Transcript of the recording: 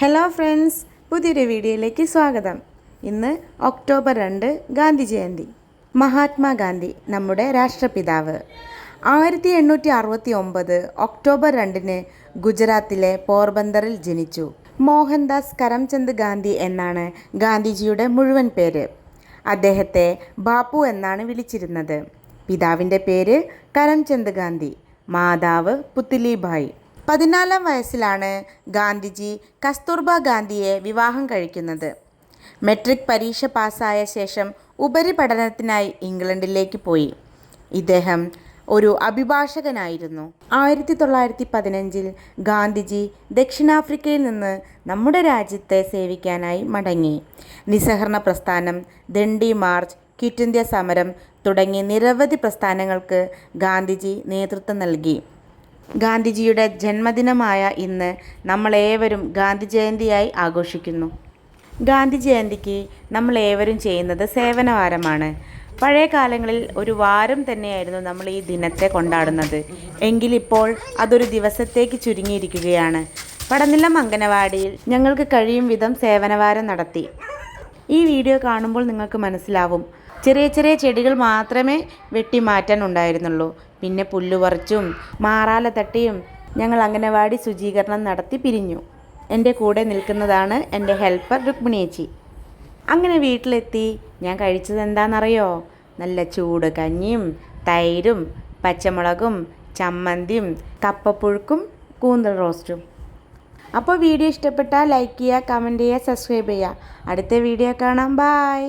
Hello friends, പുതിയൊരു വീഡിയോയിലേക്ക് സ്വാഗതം. ഇന്ന് ഒക്ടോബർ 2 ഗാന്ധി ജയന്തി. മഹാത്മാഗാന്ധി നമ്മുടെ രാഷ്ട്രപിതാവ് 1869 ഒക്ടോബർ 2 ഗുജറാത്തിലെ പോർബന്തറിൽ ജനിച്ചു. മോഹൻദാസ് കരംചന്ദ് ഗാന്ധി എന്നാണ് ഗാന്ധിജിയുടെ മുഴുവൻ പേര്. അദ്ദേഹത്തെ ബാപ്പു എന്നാണ് വിളിച്ചിരുന്നത്. പിതാവിൻ്റെ പേര് കരംചന്ദ് ഗാന്ധി, മാതാവ് പുത്ലിബായി. 14-ാം വയസ്സിലാണ് ഗാന്ധിജി കസ്തൂർബ ഗാന്ധിയെ വിവാഹം കഴിക്കുന്നത്. മെട്രിക് പരീക്ഷ പാസ്സായ ശേഷം ഉപരിപഠനത്തിനായി ഇംഗ്ലണ്ടിലേക്ക് പോയി. ഇദ്ദേഹം ഒരു അഭിഭാഷകനായിരുന്നു. 1915 ഗാന്ധിജി ദക്ഷിണാഫ്രിക്കയിൽ നിന്ന് നമ്മുടെ രാജ്യത്തെ സേവിക്കാനായി മടങ്ങി. നിസ്സഹകരണ പ്രസ്ഥാനം, ദണ്ഡി മാർച്ച്, ക്വിറ്റ് ഇന്ത്യ സമരം തുടങ്ങി നിരവധി പ്രസ്ഥാനങ്ങൾക്ക് ഗാന്ധിജി നേതൃത്വം നൽകി. ഗാന്ധിജിയുടെ ജന്മദിനമായ ഇന്ന് നമ്മളേവരും ഗാന്ധി ജയന്തിയായി ആഘോഷിക്കുന്നു. ഗാന്ധി ജയന്തിക്ക് നമ്മളേവരും ചെയ്യുന്നത് സേവനവാരമാണ്. പഴയ കാലങ്ങളിൽ ഒരു വാരം തന്നെയായിരുന്നു നമ്മൾ ഈ ദിനത്തെ കൊണ്ടാടുന്നത്. എങ്കിലിപ്പോൾ അതൊരു ദിവസത്തേക്ക് ചുരുങ്ങിയിരിക്കുകയാണ്. പടനിലം അംഗനവാടിയിൽ ഞങ്ങൾക്ക് കഴിയും വിധം സേവനവാരം നടത്തി. ഈ വീഡിയോ കാണുമ്പോൾ നിങ്ങൾക്ക് മനസ്സിലാവും, ചെറിയ ചെറിയ ചെടികൾ മാത്രമേ വെട്ടിമാറ്റാൻ ഉണ്ടായിരുന്നുള്ളൂ. പിന്നെ പുല്ല് പറിച്ചും മാറാല തട്ടിയും ഞങ്ങൾ അംഗനവാടി ശുചീകരണം നടത്തി പിരിഞ്ഞു. എൻ്റെ കൂടെ നിൽക്കുന്നതാണ് എൻ്റെ ഹെൽപ്പർ രുക്മിണിയേച്ചി. അങ്ങനെ വീട്ടിലെത്തി ഞാൻ കഴിച്ചത് എന്താണെന്നറിയോ? നല്ല ചൂട് കഞ്ഞിയും തൈരും പച്ചമുളകും ചമ്മന്തിയും കപ്പപ്പുഴുക്കും കൂന്തൽ റോസ്റ്റും. അപ്പോൾ വീഡിയോ ഇഷ്ടപ്പെട്ടാൽ ലൈക്ക് ചെയ്യുക, കമൻറ്റ് ചെയ്യുക, സബ്സ്ക്രൈബ് ചെയ്യുക. അടുത്ത വീഡിയോ കാണാം. ബായ്.